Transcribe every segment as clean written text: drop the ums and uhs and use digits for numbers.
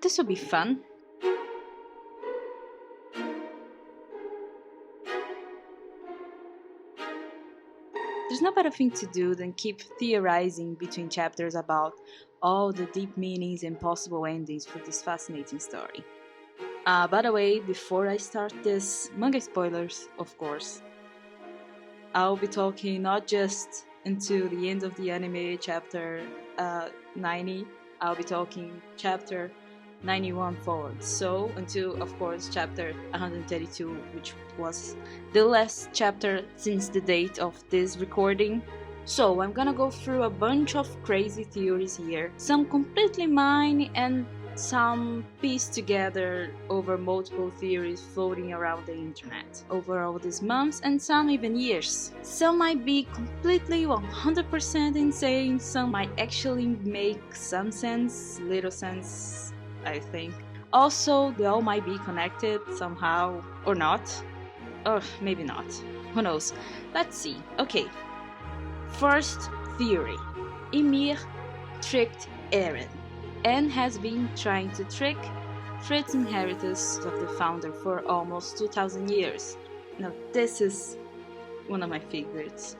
this will be fun. There's no better thing to do than keep theorizing between chapters about all the deep meanings and possible endings for this fascinating story. By the way, before I start this, manga spoilers, of course. I'll be talking not just until the end of the anime, chapter 90, I'll be talking chapter 91 forward. So, until, of course, chapter 132, which was the last chapter since the date of this recording. So, I'm gonna go through a bunch of crazy theories here, some completely mine and some pieced together over multiple theories floating around the internet over all these months and some even years. Some might be completely 100% insane, some might actually make some sense, little sense, I think. Also, they all might be connected somehow, or not. Or maybe not. Who knows? Let's see. Okay. First theory. Ymir tricked Eren and has been trying to trick Fritz's inheritors of the founder for almost 2000 years. Now this is one of my favorites.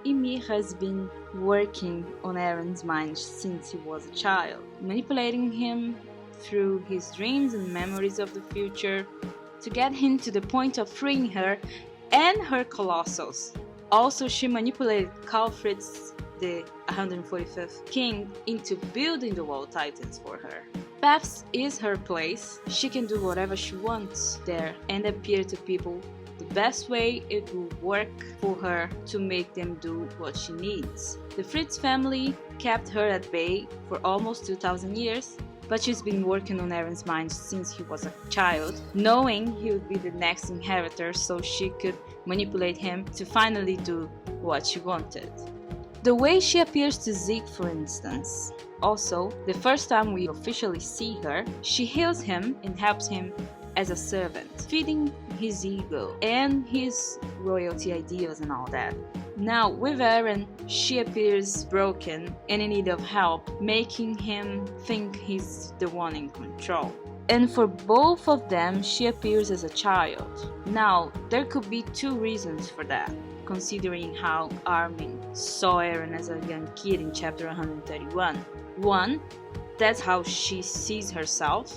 Ymir has been working on Eren's mind since he was a child, manipulating him through his dreams and memories of the future to get him to the point of freeing her and her colossals. Also, she manipulated Karl Fritz, the 145th king, into building the Wall Titans for her. Paths is her place. She can do whatever she wants there and appear to people the best way it will work for her to make them do what she needs. The Fritz family kept her at bay for almost 2000 years, but she's been working on Eren's mind since he was a child, knowing he would be the next inheritor so she could manipulate him to finally do what she wanted. The way she appears to Zeke, for instance. Also, the first time we officially see her, she heals him and helps him as a servant, feeding his ego and his royalty ideals and all that. Now, with Eren, she appears broken and in need of help, making him think he's the one in control. And for both of them, she appears as a child. Now, there could be two reasons for that, considering how Armin saw Eren as a young kid in chapter 131. One, that's how she sees herself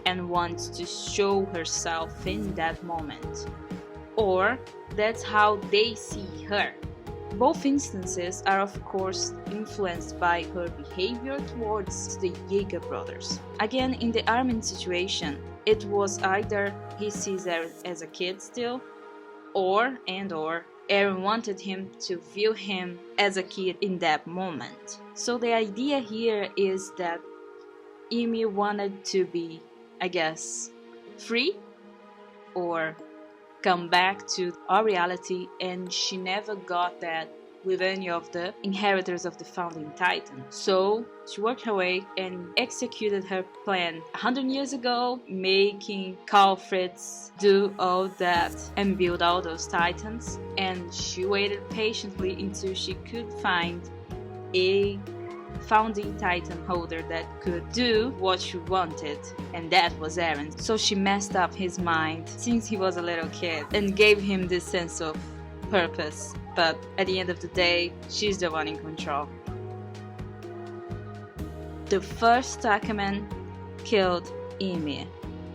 and wants to show herself in that moment. Or, that's how they see her. Both instances are of course influenced by her behavior towards the Jaeger brothers. Again, in the Armin situation, it was either he sees Eren as a kid still, or Eren wanted him to view him as a kid in that moment. So the idea here is that Ymir wanted to be, I guess, free or come back to our reality, and she never got that with any of the inheritors of the founding Titan. So she worked her way and executed her plan 100 years ago, making Karl Fritz do all that and build all those Titans, and she waited patiently until she could find a founding Titan holder that could do what she wanted, and that was Eren. So she messed up his mind since he was a little kid and gave him this sense of purpose, but at the end of the day, she's the one in control. The first Ackerman killed Ymir.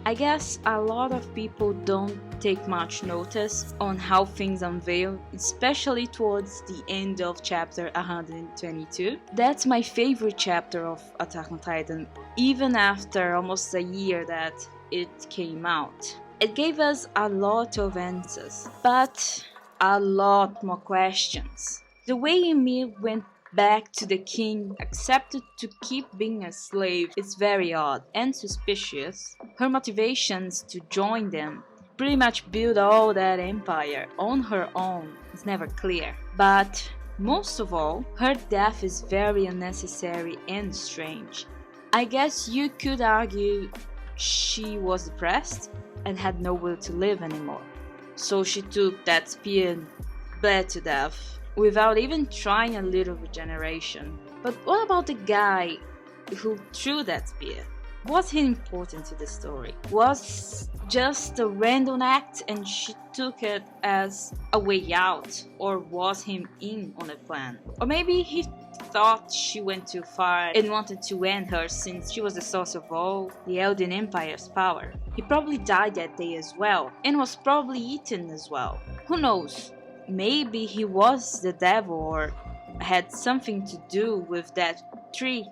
I guess a lot of people don't take much notice on how things unveil, especially towards the end of chapter 122. That's my favorite chapter of Attack on Titan, even after almost a year that it came out. It gave us a lot of answers, but a lot more questions. The way Ymir went back to the king, accepted to keep being a slave, is very odd and suspicious. Her motivations to join them, pretty much build all that empire on her own, is never clear. But most of all, her death is very unnecessary and strange. I guess you could argue she was depressed and had no will to live anymore. So she took that spear and bled to death without even trying a little regeneration. But what about the guy who threw that spear? Was he important to the story? Was just a random act and she took it as a way out? Or was him in on a plan? Or maybe he thought she went too far and wanted to end her since she was the source of all the Elden Empire's power. He probably died that day as well, and was probably eaten as well. Who knows? Maybe he was the devil or had something to do with that tree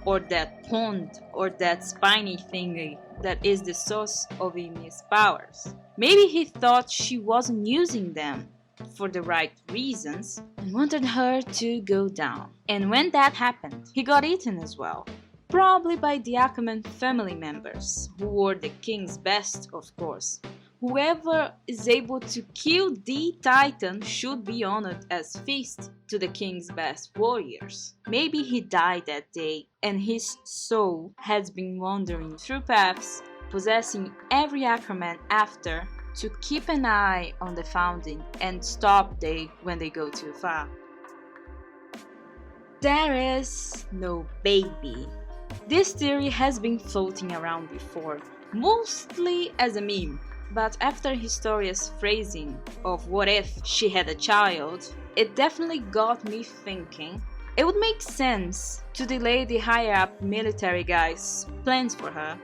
or that pond or that spiny thingy that is the source of Ymir's powers. Maybe he thought she wasn't using them for the right reasons and wanted her to go down. And when that happened, he got eaten as well. Probably by the Ackerman family members, who were the king's best, of course. Whoever is able to kill the Titan should be honored as feast to the king's best warriors. Maybe he died that day and his soul has been wandering through paths, possessing every Ackerman after, to keep an eye on the founding and stop they when they go too far. There is no baby. This theory has been floating around before, mostly as a meme. But after Historia's phrasing of what if she had a child, it definitely got me thinking it would make sense to delay the higher up military guys' plans for her.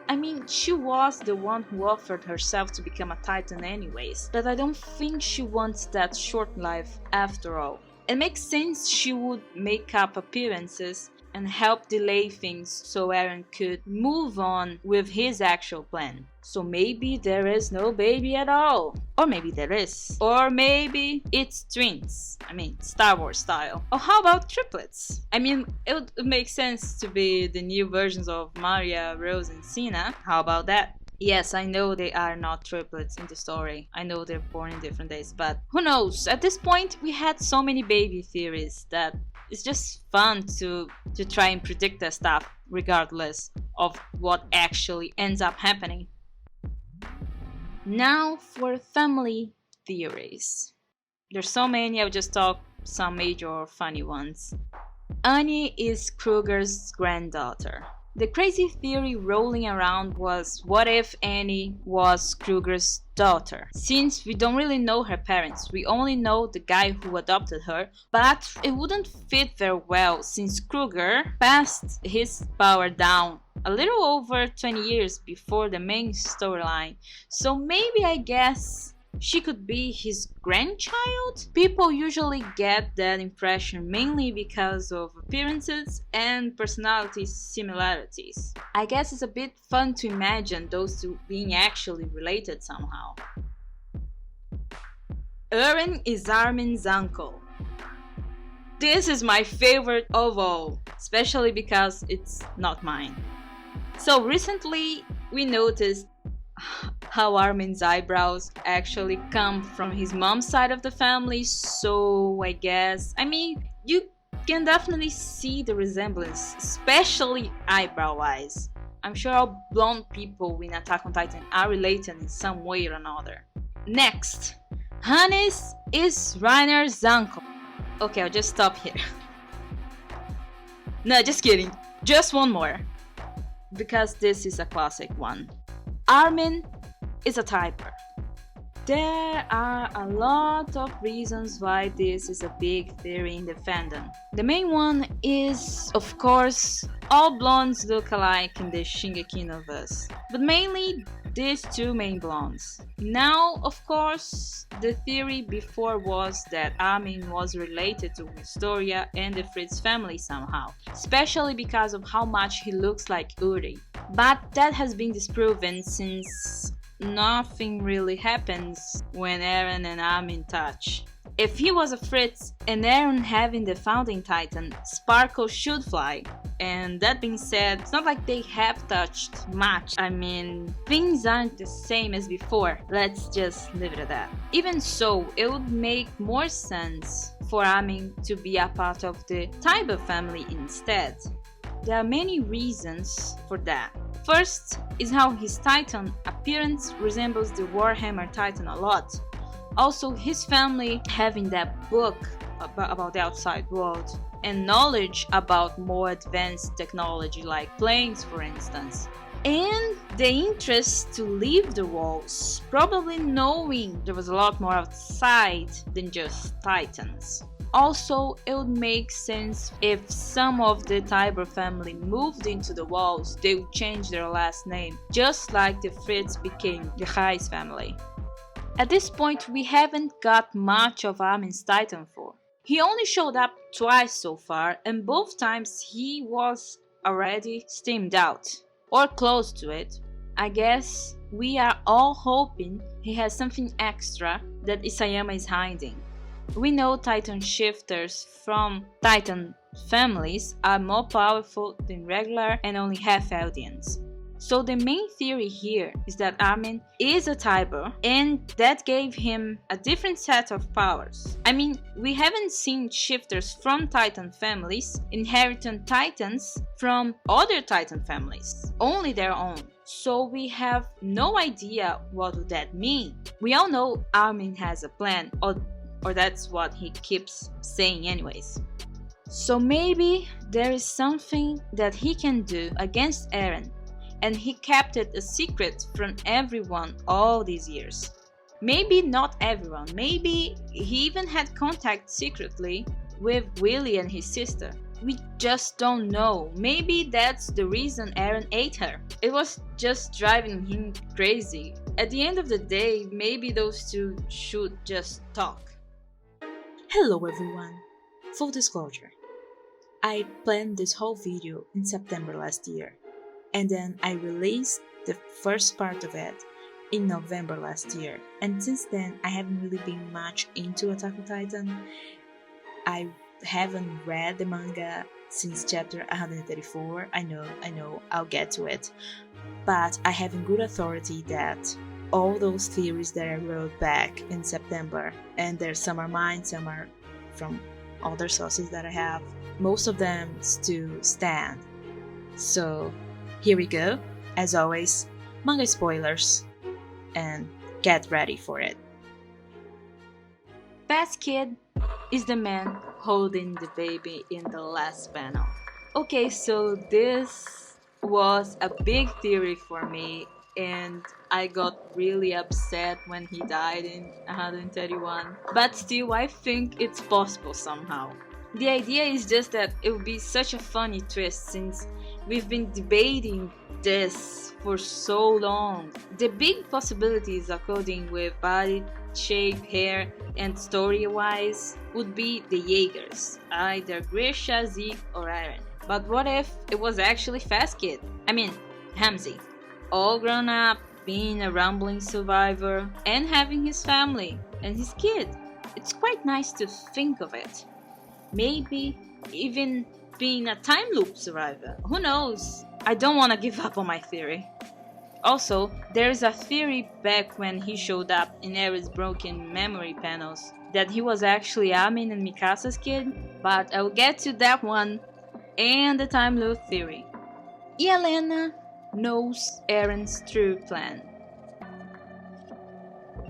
I mean, she was the one who offered herself to become a Titan anyways, but I don't think she wants that short life after all. It makes sense she would make up appearances and help delay things so Eren could move on with his actual plan. So maybe there is no baby at all. Or maybe there is. Or maybe it's twins. I mean, Star Wars style. Or how about triplets? I mean, it would make sense to be the new versions of Maria, Rose and Sina. How about that? Yes, I know they are not triplets in the story. I know they're born in different days, but who knows? At this point, we had so many baby theories that it's just fun to try and predict that stuff regardless of what actually ends up happening. Now for family theories. There's so many, I'll just talk some major or funny ones. Annie is Kruger's granddaughter. The crazy theory rolling around was what if Annie was Kruger's daughter? Since we don't really know her parents, we only know the guy who adopted her, but it wouldn't fit very well since Kruger passed his power down a little over 20 years before the main storyline, so maybe I guess she could be his grandchild? People usually get that impression mainly because of appearances and personality similarities. I guess it's a bit fun to imagine those two being actually related somehow. Eren is Armin's uncle. This is my favorite of all, especially because it's not mine. So recently we noticed how Armin's eyebrows actually come from his mom's side of the family, so I guess, you can definitely see the resemblance, especially eyebrow-wise. I'm sure all blonde people in Attack on Titan are related in some way or another. Next, Hannes is Reiner's uncle. Okay, I'll just stop here. No, just kidding. Just one more. Because this is a classic one. Armin is a Tybur. There are a lot of reasons why this is a big theory in the fandom. The main one is, of course, all blondes look alike in the Shingeki no Verse, but mainly these two main blondes. Now, of course, the theory before was that Armin was related to Historia and the Fritz family somehow, especially because of how much he looks like Uri. But that has been disproven since nothing really happens when Eren and Armin touch. If he was a Fritz and Eren having the founding Titan, Sparkle should fly. And that being said, it's not like they have touched much. Things aren't the same as before. Let's just leave it at that. Even so, it would make more sense for Armin to be a part of the Tybur family instead. There are many reasons for that. First is how his Titan appearance resembles the Warhammer Titan a lot. Also, his family having that book about the outside world. and knowledge about more advanced technology like planes for instance. And the interest to leave the walls, probably knowing there was a lot more outside than just Titans. Also, it would make sense if some of the Tybur family moved into the walls, they would change their last name, just like the Fritz became the Heis family. At this point, we haven't got much of Armin's Titan form. He only showed up twice so far, and both times he was already steamed out, or close to it. I guess we are all hoping he has something extra that Isayama is hiding. We know Titan shifters from Titan families are more powerful than regular and only half Eldians. So the main theory here is that Armin is a Tybur and that gave him a different set of powers. I mean, we haven't seen shifters from Titan families inheriting Titans from other Titan families, only their own. So we have no idea what would that mean. We all know Armin has a plan, or that's what he keeps saying anyways. So maybe there is something that he can do against Eren, and he kept it a secret from everyone all these years. Maybe not everyone, maybe he even had contact secretly with Willy and his sister. We just don't know. Maybe that's the reason Eren ate her. It was just driving him crazy. At the end of the day, maybe those two should just talk. Hello everyone! Full disclosure, I planned this whole video in September last year, and then I released the first part of it in November last year, and since then I haven't really been much into Attack on Titan. I haven't read the manga since chapter 134, I know, I'll get to it, but I have in good authority that all those theories that I wrote back in September, and there's some are mine, some are from other sources that I have, most of them still stand. So here we go, as always, manga spoilers, and get ready for it. Fast Kid is the man holding the baby in the last panel. Okay, so this was a big theory for me, and I got really upset when he died in 131, but still I think it's possible somehow. The idea is just that it would be such a funny twist since we've been debating this for so long. The big possibilities according with body shape, hair, and story-wise would be the Jaegers, either Grisha, Zeke, or Eren. But what if it was actually Fast Kid? I mean, Ramzi. All grown up, being a rumbling survivor, and having his family and his kid. It's quite nice to think of it. Maybe even being a Timeloop survivor. Who knows? I don't want to give up on my theory. Also, there's a theory back when he showed up in Eren's broken memory panels that he was actually Armin and Mikasa's kid, but I'll get to that one and the Timeloop theory. Yelena knows Eren's true plan.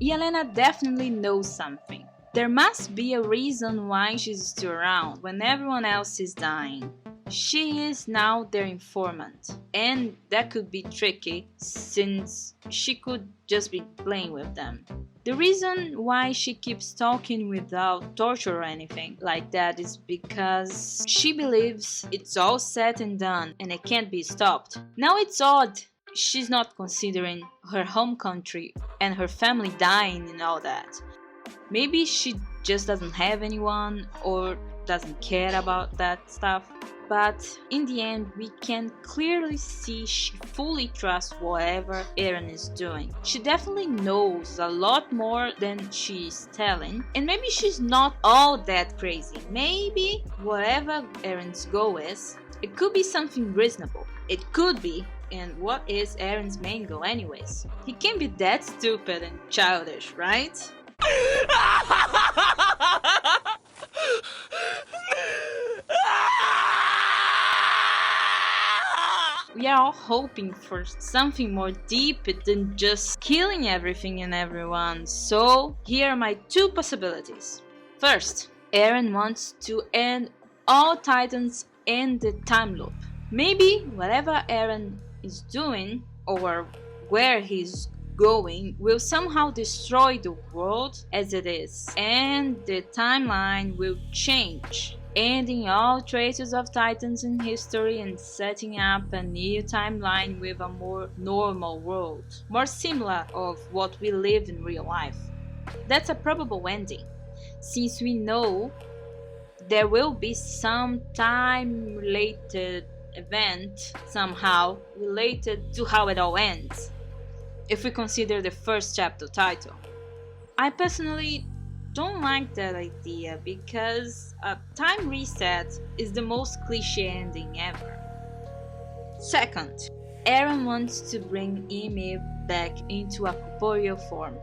Yelena definitely knows something. There must be a reason why she's still around when everyone else is dying. She is now their informant, and that could be tricky since she could just be playing with them. The reason why she keeps talking without torture or anything like that is because she believes it's all said and done and it can't be stopped. Now it's odd she's not considering her home country and her family dying and all that. Maybe she just doesn't have anyone or doesn't care about that stuff. But in the end, we can clearly see she fully trusts whatever Eren is doing. She definitely knows a lot more than she's telling, and maybe she's not all that crazy. Maybe whatever Eren's goal is, it could be something reasonable. It could be, and what is Eren's main goal anyways? He can't be that stupid and childish, right? We are all hoping for something more deep than just killing everything and everyone, so here are my two possibilities. First, Eren wants to end all Titans in the time loop. Maybe whatever Eren is doing or where he's going will somehow destroy the world as it is, and the timeline will change, ending all traces of Titans in history and setting up a new timeline with a more normal world, more similar of what we live in real life. That's a probable ending, since we know there will be some time-related event somehow related to how it all ends, if we consider the first chapter title. I personally don't like that idea because a time reset is the most cliche ending ever. Second, Eren wants to bring Ymir back into a corporeal form.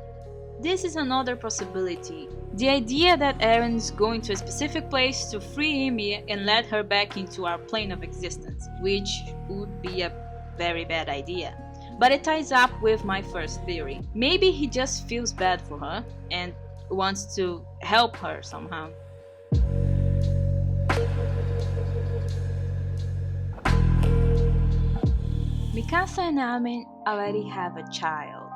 This is another possibility. The idea that Eren is going to a specific place to free Ymir and let her back into our plane of existence, which would be a very bad idea. But it ties up with my first theory. Maybe he just feels bad for her and wants to help her somehow. Mikasa and Armin already have a child.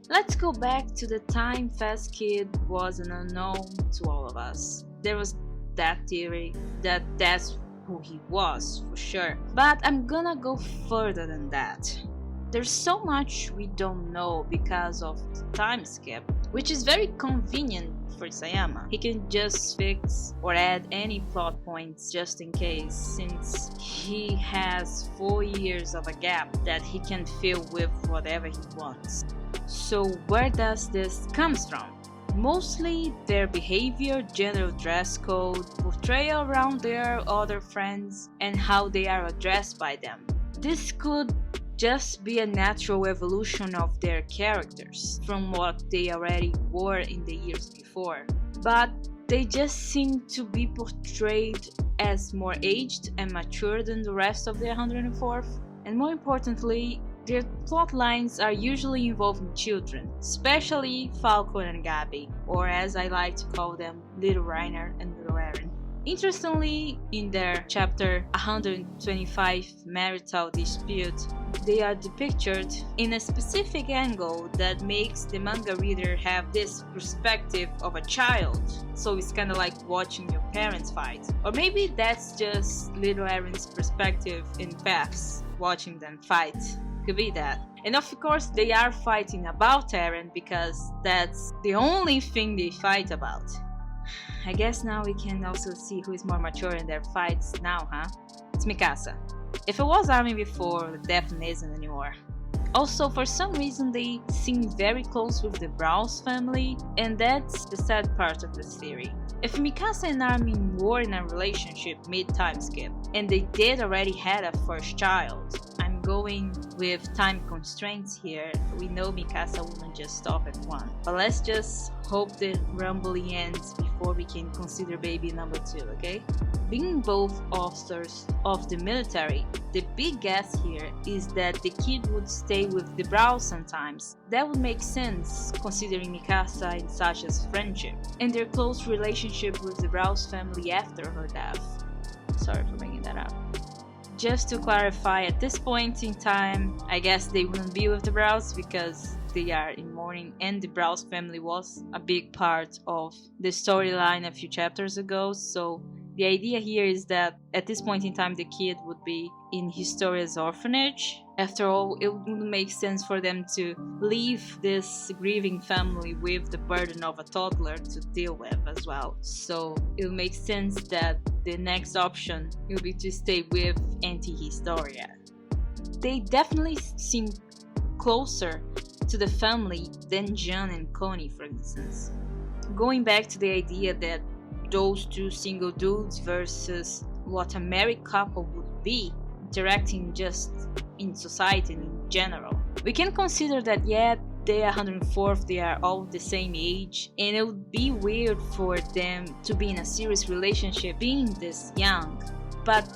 Let's go back to the time Fast Kid was an unknown to all of us. There was that theory that that's who he was, for sure. But I'm gonna go further than that. There's so much we don't know because of the time skip, which is very convenient for Isayama. He can just fix or add any plot points just in case, since he has 4 years of a gap that he can fill with whatever he wants. So where does this comes from? Mostly their behavior, general dress code, portrayal around their other friends, and how they are addressed by them. This could just be a natural evolution of their characters from what they already were in the years before. But they just seem to be portrayed as more aged and mature than the rest of the 104th. And more importantly, their plot lines are usually involving children, especially Falcon and Gabi, or as I like to call them, Little Reiner and Little Eren. Interestingly, in their chapter 125 marital dispute, they are depicted in a specific angle that makes the manga reader have this perspective of a child. So it's kind of like watching your parents fight. Or maybe that's just Little Eren's perspective in Paths, watching them fight. Could be that. And of course they are fighting about Eren because that's the only thing they fight about. I guess now we can also see who is more mature in their fights now, huh? It's Mikasa. If it was Armin before, it definitely isn't anymore. Also, for some reason they seem very close with the Browse family, and that's the sad part of this theory. If Mikasa and Armin were in a relationship mid-time skip, and they did already had a first child, I'm going with time constraints here. We know Mikasa wouldn't just stop at one. But let's just hope the rumbling ends before we can consider baby number 2, okay? Being both officers of the military, the big guess here is that the kid would stay with the Browse sometimes. That would make sense considering Mikasa and Sasha's friendship, and their close relationship with the Browse family after her death. Sorry for bringing that up. Just to clarify, at this point in time, I guess they wouldn't be with the Browse because they are in mourning, and the Browse family was a big part of the storyline a few chapters ago, so the idea here is that at this point in time the kid would be in Historia's orphanage. After all, it wouldn't make sense for them to leave this grieving family with the burden of a toddler to deal with as well. So it would make sense that the next option will be to stay with Anti-Historia. They definitely seem closer to the family than John and Connie, for instance. Going back to the idea that those two single dudes versus what a married couple would be, interacting just in society and in general. We can consider that they are 104th, they are all the same age, and it would be weird for them to be in a serious relationship being this young. But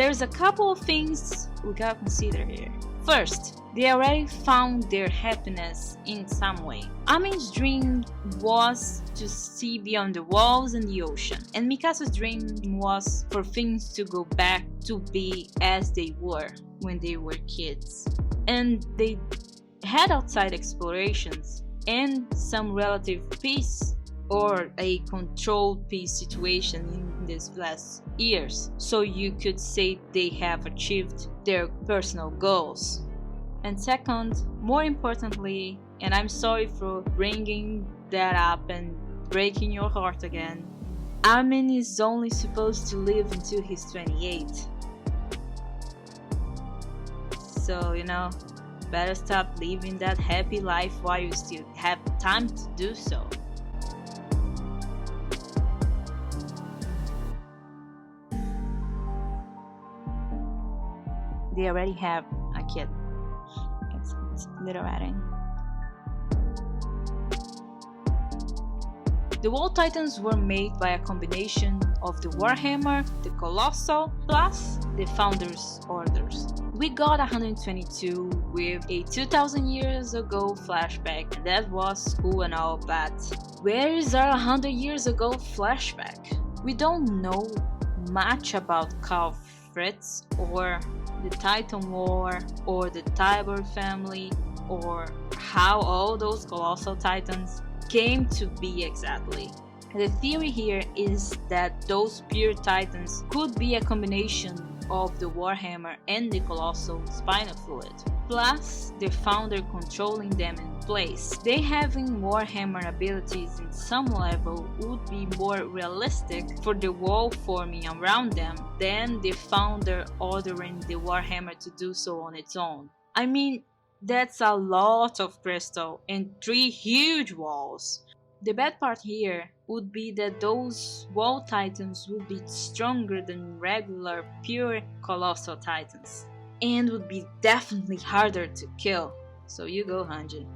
There's a couple of things we gotta consider here. First, they already found their happiness in some way. Armin's dream was to see beyond the walls and the ocean, and Mikasa's dream was for things to go back to be as they were when they were kids. And they had outside explorations and some relative peace or a controlled peace situation in these last years, so you could say they have achieved their personal goals. And second, more importantly, and I'm sorry for bringing that up and breaking your heart again, Armin is only supposed to live until he's 28. So, better stop living that happy life while you still have time to do so. They already have a kid. It's little Eren. The Wall Titans were made by a combination of the Warhammer, the Colossal, plus the Founders' Orders. We got 122 with a 2000 years ago flashback, and that was cool and all, but where is our 100 years ago flashback? We don't know much about Karl Fritz or the Titan War or the Tybur family or how all those Colossal Titans came to be exactly. The theory here is that those pure Titans could be a combination of the Warhammer and the Colossal spinal fluid, plus the Founder controlling them in place. They having Warhammer abilities in some level would be more realistic for the wall forming around them than the Founder ordering the Warhammer to do so on its own. I mean, that's a lot of crystal and 3 huge walls. The bad part here would be that those wall titans would be stronger than regular pure colossal titans and would be definitely harder to kill. So you go, Hanji.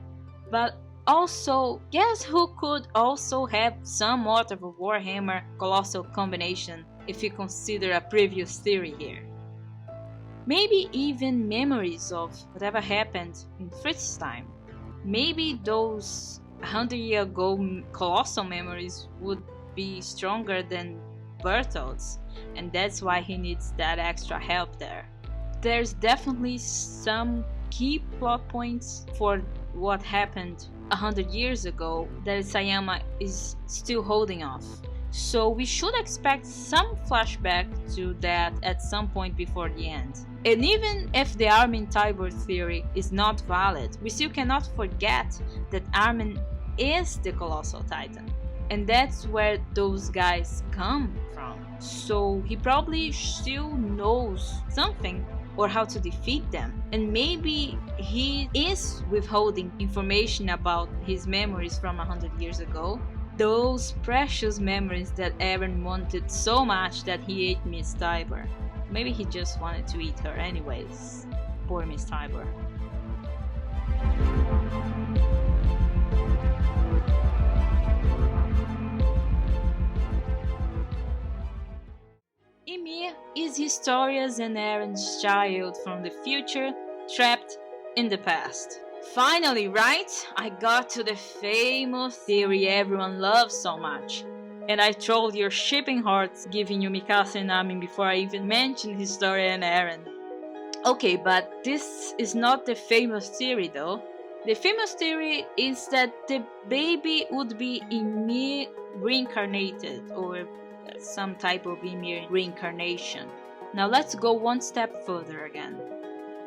But also, guess who could also have somewhat of a Warhammer colossal combination if you consider a previous theory here? Maybe even memories of whatever happened in Fritz's time. Maybe those 100 years ago colossal memories would be stronger than Berthold's, and that's why he needs that extra help there. There's definitely some key plot points for what happened 100 years ago that Sayama is still holding off. So we should expect some flashback to that at some point before the end. And even if the Armin Tybur theory is not valid, we still cannot forget that Armin is the Colossal Titan. And that's where those guys come from. So he probably still knows something or how to defeat them. And maybe he is withholding information about his memories from 100 years ago. Those precious memories that Eren wanted so much that he ate Miss Tybur. Maybe he just wanted to eat her anyways. Poor Miss Tybur. Ymir is Historia's and Eren's child from the future, trapped in the past. Finally, right? I got to the famous theory everyone loves so much. And I trolled your shipping hearts giving you Mikasa and Armin before I even mentioned Historia and Eren. Okay, but this is not the famous theory though. The famous theory is that the baby would be Ymir reincarnated, or some type of Ymir reincarnation. Now let's go one step further again.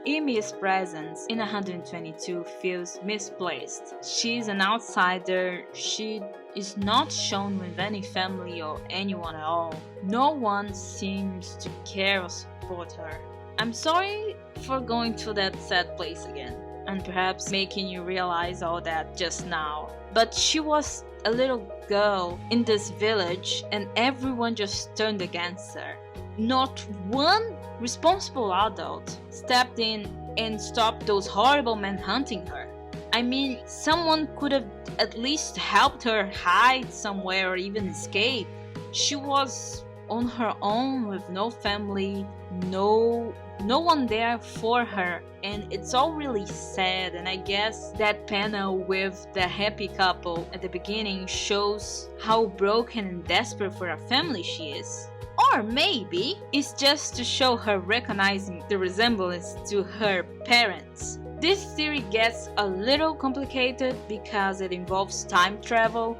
Ymir's presence in 122 feels misplaced. She's an outsider, she is not shown with any family or anyone at all. No one seems to care or support her. I'm sorry for going to that sad place again, and perhaps making you realize all that just now. But she was a little girl in this village and everyone just turned against her. Not one responsible adult stepped in and stopped those horrible men hunting her. I mean, someone could have at least helped her hide somewhere or even escape. She was on her own with no family, no one there for her, and it's all really sad. And I guess that panel with the happy couple at the beginning shows how broken and desperate for a family she is. Or maybe it's just to show her recognizing the resemblance to her parents. This theory gets a little complicated because it involves time travel.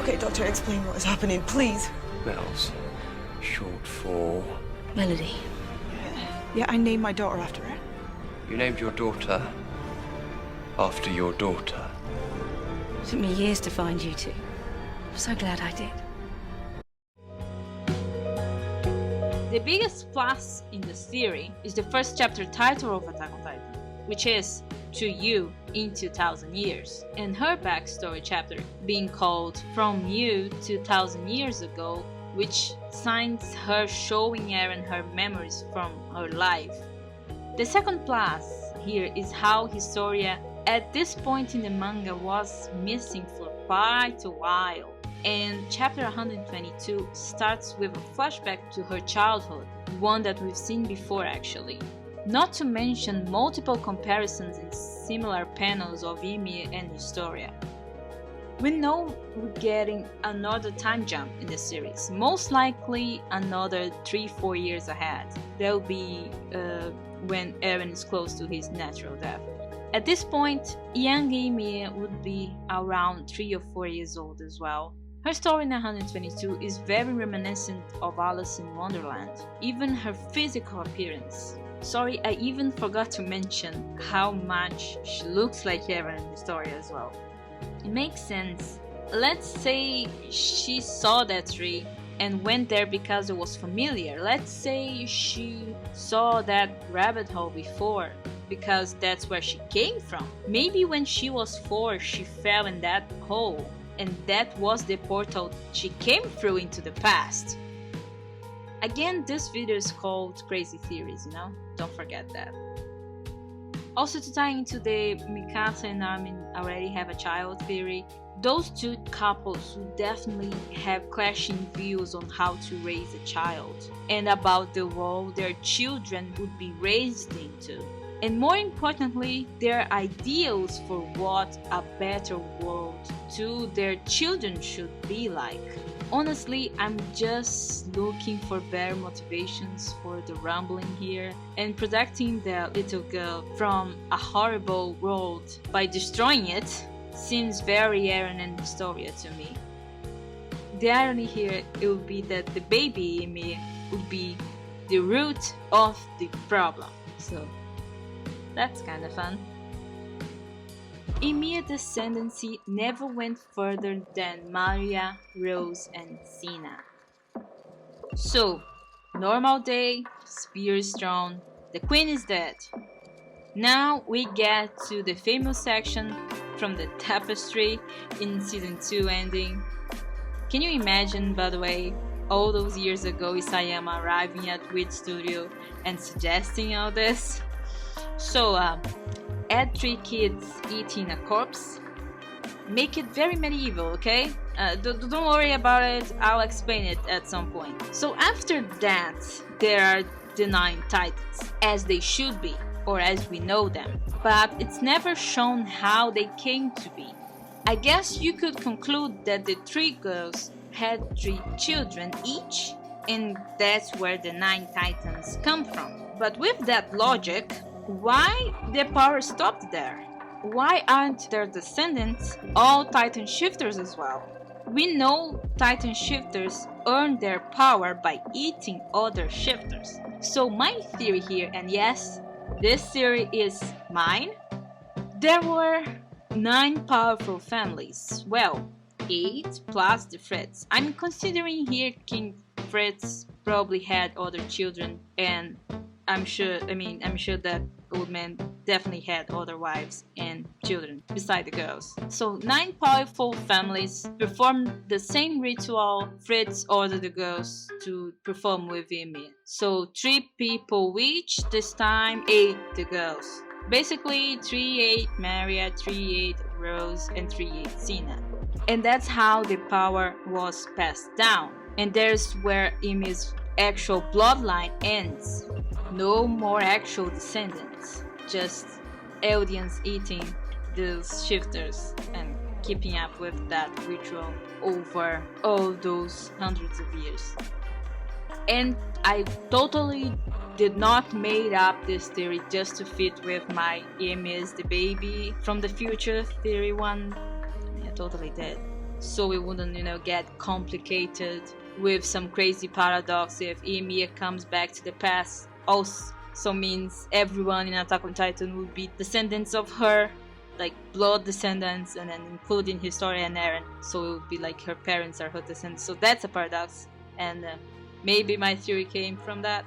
Okay, Doctor, explain what is happening, please. Mel's short for... Melody. Yeah, I named my daughter after her. You named your daughter after your daughter. It took me years to find you two. I'm so glad I did. The biggest plus in this theory is the first chapter title of Attack on Titan, which is To You in 2000 Years, and her backstory chapter being called From You 2000 Years Ago, which signs her showing Eren her memories from her life. The second plus here is how Historia at this point in the manga was missing for quite a while, and chapter 122 starts with a flashback to her childhood, one that we've seen before actually. Not to mention multiple comparisons in similar panels of Ymir and Historia. We know we're getting another time jump in the series, most likely another 3-4 years ahead. That'll be when Eren is close to his natural death. At this point, young Ymir would be around 3 or 4 years old as well. Her story in 122 is very reminiscent of Alice in Wonderland, even her physical appearance. Sorry, I even forgot to mention how much she looks like Eren in the story as well. It makes sense. Let's say she saw that tree and went there because it was familiar. Let's say she saw that rabbit hole before because that's where she came from. Maybe when she was 4 she fell in that hole and that was the portal she came through into the past. Again, this video is called Crazy Theories, Don't forget that. Also, to tie into the Mikasa and Armin already have a child theory, those two couples would definitely have clashing views on how to raise a child and about the world their children would be raised into. And more importantly, their ideals for what a better world to their children should be like. Honestly, I'm just looking for better motivations for the rumbling here, and protecting the little girl from a horrible world by destroying it seems very Eren and Historia to me. The irony here it would be that the baby Ymir would be the root of the problem, so that's kinda fun. Ymir's descendancy never went further than Maria, Rose, and Sina. So, normal day, spear is thrown, the queen is dead. Now we get to the famous section from the tapestry in season 2 ending. Can you imagine, by the way, all those years ago Isayama arriving at Wit Studio and suggesting all this? So, add 3 kids eating a corpse. Make it very medieval, okay? Don't worry about it, I'll explain it at some point. So after that, there are the 9 Titans, as they should be, or as we know them. But it's never shown how they came to be. I guess you could conclude that the 3 girls had 3 children each, and that's where the 9 Titans come from. But with that logic, why the power stopped there? Why aren't their descendants all Titan shifters as well? We know Titan shifters earn their power by eating other shifters. So my theory here, and yes, this theory is mine, there were 9 powerful families. Well, 8 plus the Fritz. I'm considering here King Fritz probably had other children, and I'm sure that old man definitely had other wives and children beside the girls. So 9 powerful families performed the same ritual Fritz ordered the girls to perform with Ymir. So 3 people each this time ate the girls. Basically 3 ate Maria, 3 ate Rose, and 3 ate Sina. And that's how the power was passed down. And there's where Ymir's actual bloodline ends. No more actual descendants, just Eldians eating those shifters and keeping up with that ritual over all those hundreds of years. And I totally did not made up this theory just to fit with my Ymir's the baby from the future theory one. I totally did. So it wouldn't, get complicated with some crazy paradox if Ymir comes back to the past. Also means everyone in Attack on Titan would be descendants of her, like blood descendants, and then including Historia and Eren. So it would be like her parents are her descendants. So that's a paradox, and maybe my theory came from that.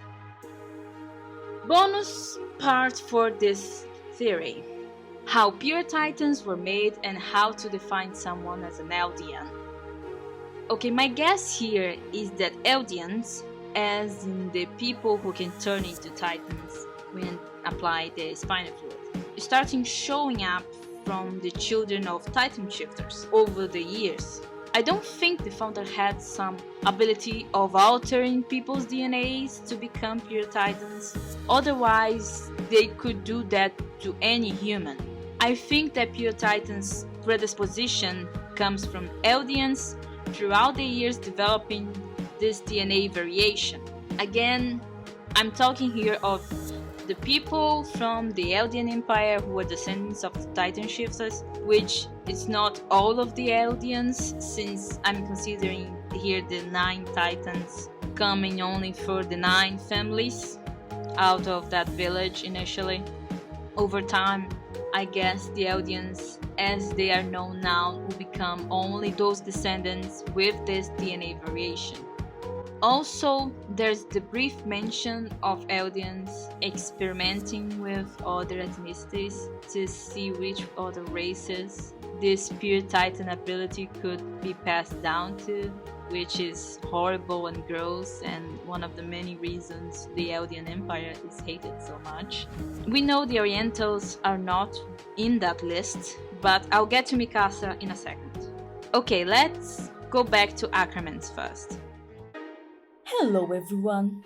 Bonus part for this theory: how pure titans were made and how to define someone as an Eldian. Okay, my guess here is that Eldians, as in the people who can turn into titans when apply the spinal fluid, starting showing up from the children of titan shifters over the years. I don't think the founder had some ability of altering people's DNAs to become pure titans. Otherwise, they could do that to any human. I think that pure titans' predisposition comes from Eldians throughout the years developing this DNA variation. Again, I'm talking here of the people from the Eldian Empire who were descendants of the Titan shifters, which is not all of the Eldians, since I'm considering here the 9 Titans coming only for the 9 families out of that village initially. Over time, I guess the Eldians, as they are known now, will become only those descendants with this DNA variation. Also, there's the brief mention of Eldians experimenting with other ethnicities to see which other races this pure Titan ability could be passed down to, which is horrible and gross, and one of the many reasons the Eldian Empire is hated so much. We know the Orientals are not in that list, but I'll get to Mikasa in a second. Okay, let's go back to Ackermans first. Hello everyone!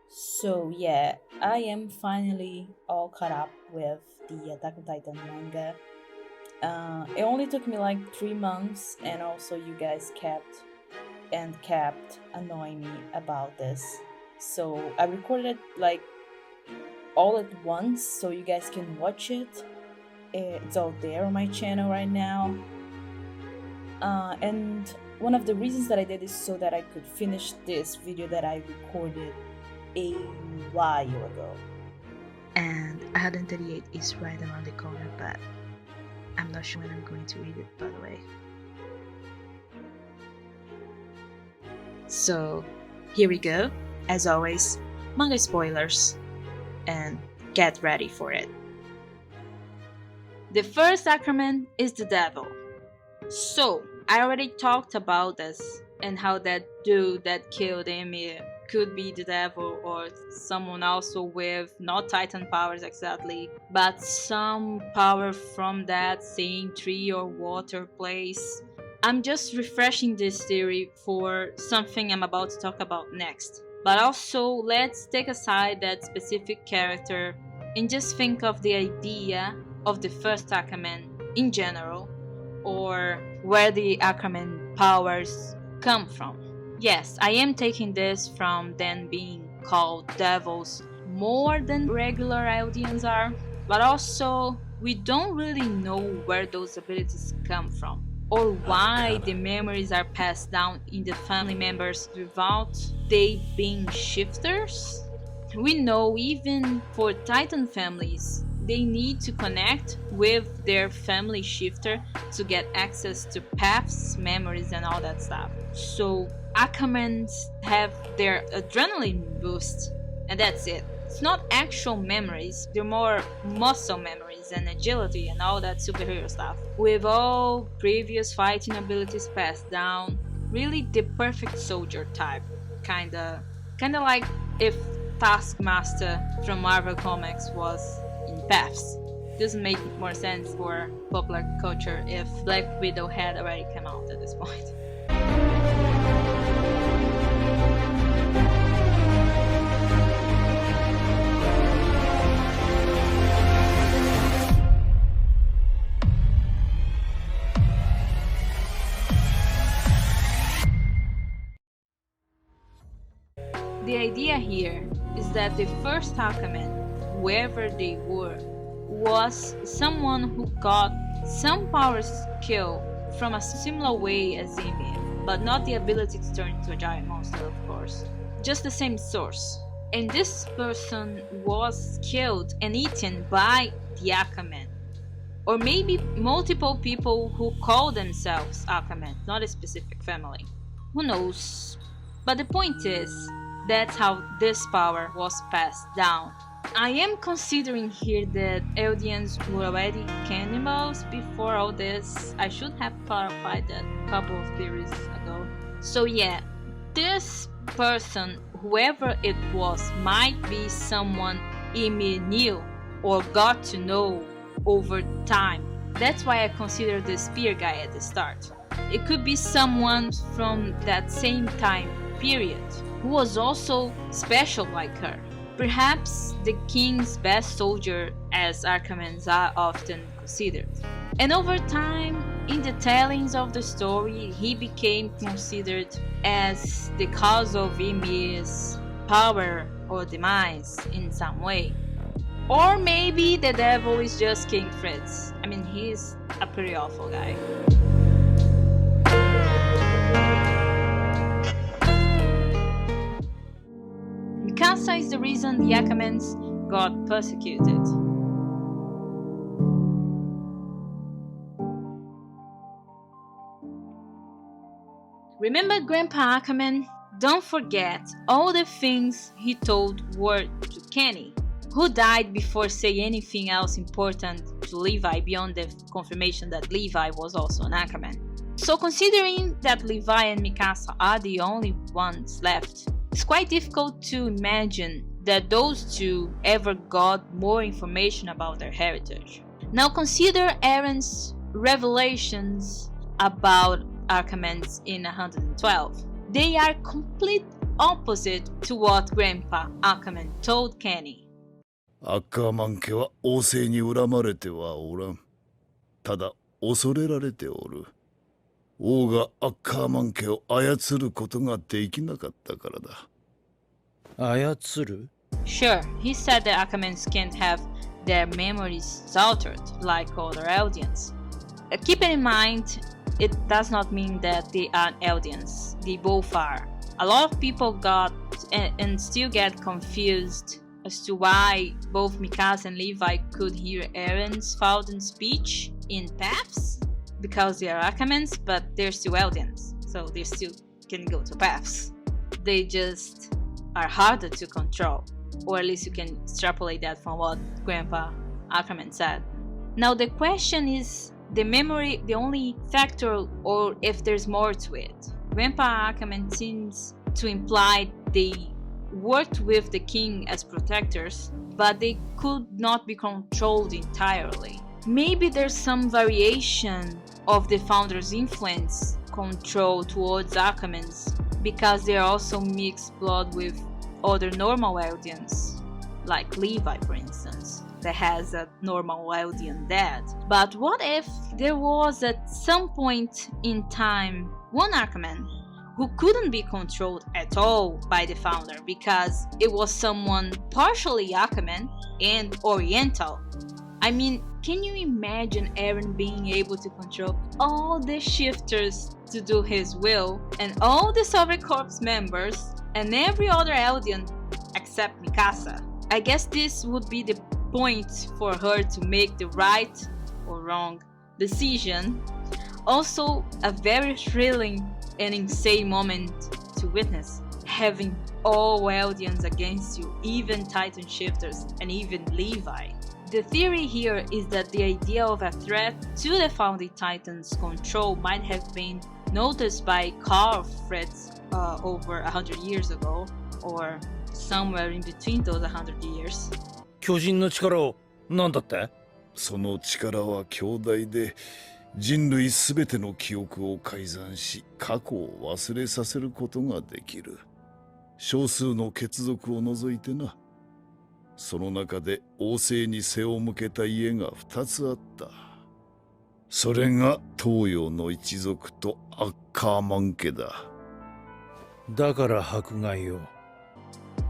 So yeah, I am finally all caught up with the Attack on Titan manga. It only took me like 3 months, and also you guys kept annoying me about this. So I recorded like all at once so you guys can watch it. It's all there on my channel right now. And one of the reasons that I did is so that I could finish this video that I recorded a while ago. And 138 is right around the corner, but I'm not sure when I'm going to read it, by the way. So here we go. As always, manga spoilers, and get ready for it. The first Ackerman is the devil. So, I already talked about this and how that dude that killed Ymir could be the devil or someone also with not Titan powers exactly, but some power from that same tree or water place. I'm just refreshing this theory for something I'm about to talk about next. But also, let's take aside that specific character and just think of the idea of the first Ackerman in general, or where the Ackerman powers come from. Yes, I am taking this from them being called devils more than regular Eldians are, but also we don't really know where those abilities come from, or why the memories are passed down in the family members without they being shifters. We know even for Titan families, they need to connect with their family shifter to get access to paths, memories, and all that stuff. So Ackermans have their adrenaline boost, and that's it. It's not actual memories, they're more muscle memories and agility and all that superhero stuff. With all previous fighting abilities passed down, really the perfect soldier type. Kinda like if Taskmaster from Marvel Comics was in Paths. Doesn't make more sense for popular culture if Black Widow had already come out at this point. The idea here is that the first Ackerman, whoever they were, was someone who got some power skill from a similar way as Ymir, but not the ability to turn into a giant monster, of course. Just the same source. And this person was killed and eaten by the Ackerman. Or maybe multiple people who call themselves Ackerman, not a specific family. Who knows? But the point is, that's how this power was passed down. I am considering here that Eldians were already cannibals before all this. I should have clarified that a couple of theories ago. So yeah, this person, whoever it was, might be someone Ymir knew or got to know over time. That's why I consider the spear guy at the start. It could be someone from that same time period who was also special like her. Perhaps the king's best soldier, as Ackermans are often considered. And over time, in the tellings of the story, he became considered as the cause of Ymir's power or demise in some way. Or maybe the devil is just King Fritz. I mean, he's a pretty awful guy. Mikasa is the reason the Ackermans got persecuted. Remember Grandpa Ackerman? Don't forget all the things he told word to Kenny, who died before saying anything else important to Levi beyond the confirmation that Levi was also an Ackerman. So considering that Levi and Mikasa are the only ones left, it's quite difficult to imagine that those two ever got more information about their heritage. Now consider Eren's revelations about Ackermans in 112. They are complete opposite to what Grandpa Ackerman told Kenny. アッカーマン家は王政に恨まれてはおらん。ただ恐れられておる。王がアッカーマン家を操ることができなかったからだ。操る? Sure, he said that Ackermans can't have their memories altered like other Eldians. Keep in mind, it does not mean that they are Eldians. They both are. A lot of people got and still get confused as to why both Mikasa and Levi could hear Eren's Falden speech in Paths, because they are Ackermans, but they're still Eldians, so they still can go to Paths. They just are harder to control, or at least you can extrapolate that from what Grandpa Ackerman said. Now the question is, the memory the only factor, or if there's more to it? Grandpa Ackerman seems to imply they worked with the king as protectors, but they could not be controlled entirely. Maybe there's some variation of the founder's influence control towards Ackermans, because they are also mixed blood with other normal Eldians, like Levi for instance, that has a normal Eldian dad. But what if there was at some point in time one Ackerman who couldn't be controlled at all by the founder because it was someone partially Ackerman and Oriental? I mean, can you imagine Eren being able to control all the shifters to do his will, and all the Soviet Corps members, and every other Eldian except Mikasa? I guess this would be the point for her to make the right or wrong decision. Also, a very thrilling and insane moment to witness. having all Eldians against you, even Titan shifters and even Levi. The theory here is that the idea of a threat to the founding Titans' control might have been noticed by Carl threats over 100 years ago, or somewhere in between those 100 years. 巨人の力を何だって？その力は強大で、人類すべての記憶を改ざんし、過去を忘れさせることができる。少数の血族を除いてな。その中で王政に背を向けた家が2つあった。それが東洋の一族とアッカーマン家だ。だから迫害を。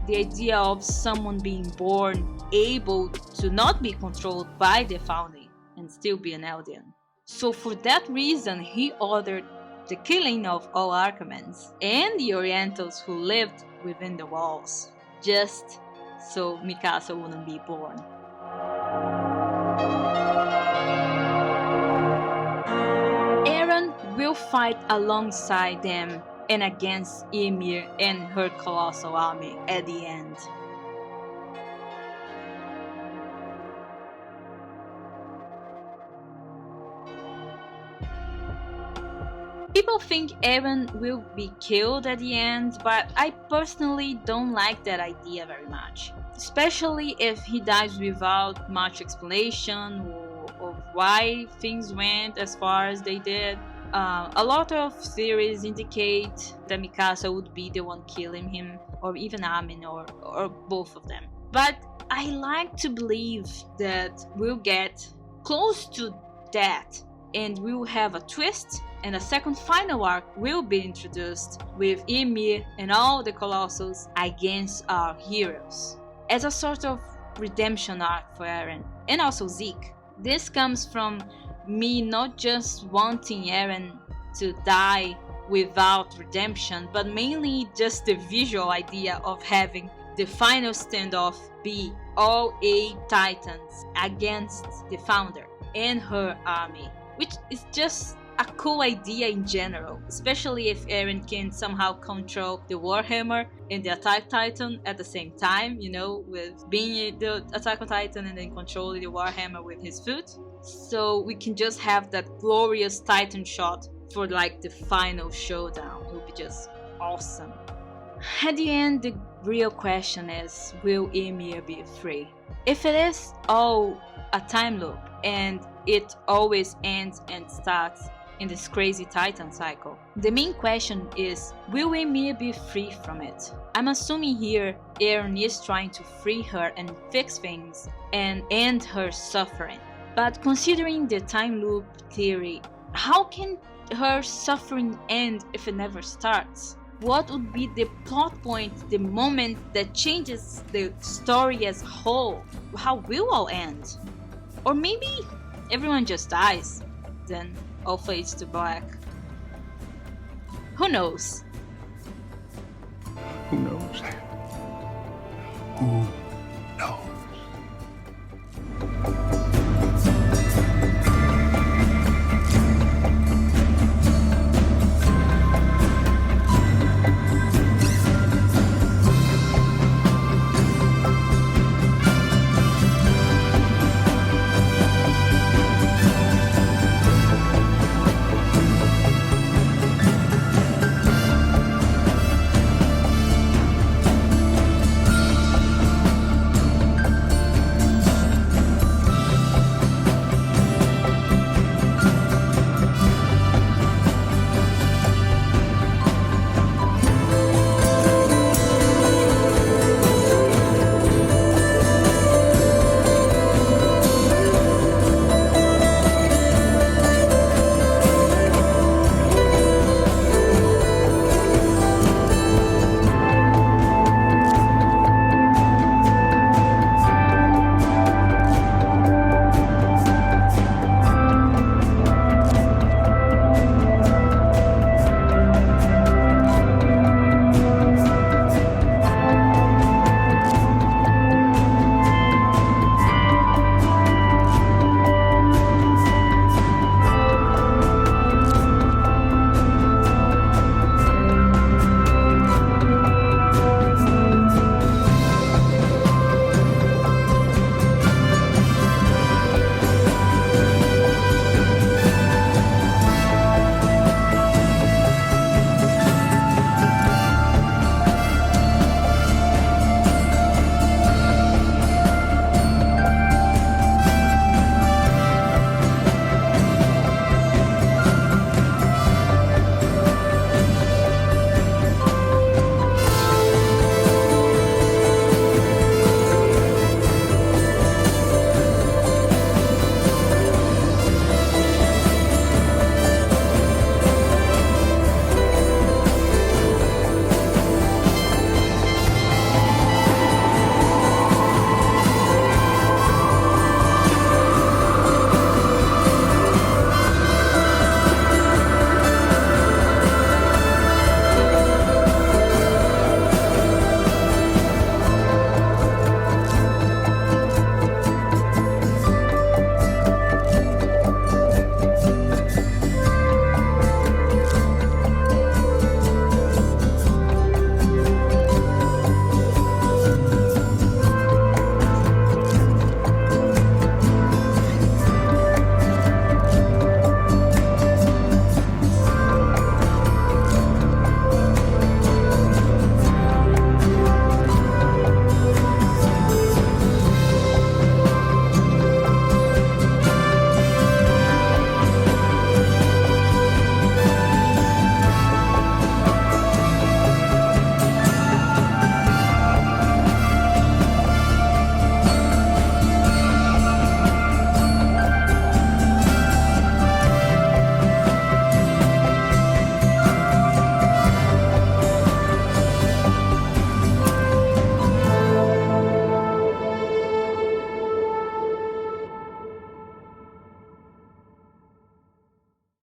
The idea of someone being born able to not be controlled by the founding and still be an Eldian. So for that reason, he ordered the killing of all Ackermans and the Orientals who lived within the walls, just so Mikasa wouldn't be born. Eren will fight alongside them and against Ymir and her colossal army at the end. People think Eren will be killed at the end, but I personally don't like that idea very much. Especially if he dies without much explanation of why things went as far as they did. A lot of theories indicate that Mikasa would be the one killing him, or even Armin, or both of them. But I like to believe that we'll get close to that, and we'll have a twist, and a second final arc will be introduced with Ymir and all the Colossals against our heroes, as a sort of redemption arc for Eren, and also Zeke. This comes from me not just wanting Eren to die without redemption, but mainly just the visual idea of having the final standoff be all 8 Titans against the founder and her army, which is just a cool idea in general, especially if Eren can somehow control the Warhammer and the Attack Titan at the same time, you know, with being the Attack on Titan and then controlling the Warhammer with his foot. So we can just have that glorious Titan shot for like the final showdown. It would be just awesome. At the end, the real question is, will Ymir be free? If it is all a time loop and it always ends and starts in this crazy Titan cycle, the main question is, will Ymir be free from it? I'm assuming here Eren is trying to free her and fix things and end her suffering. But considering the time loop theory, how can her suffering end if it never starts? What would be the plot point, the moment that changes the story as a whole? How will all end? Or maybe everyone just dies, then all fades to black. Who knows? Who knows?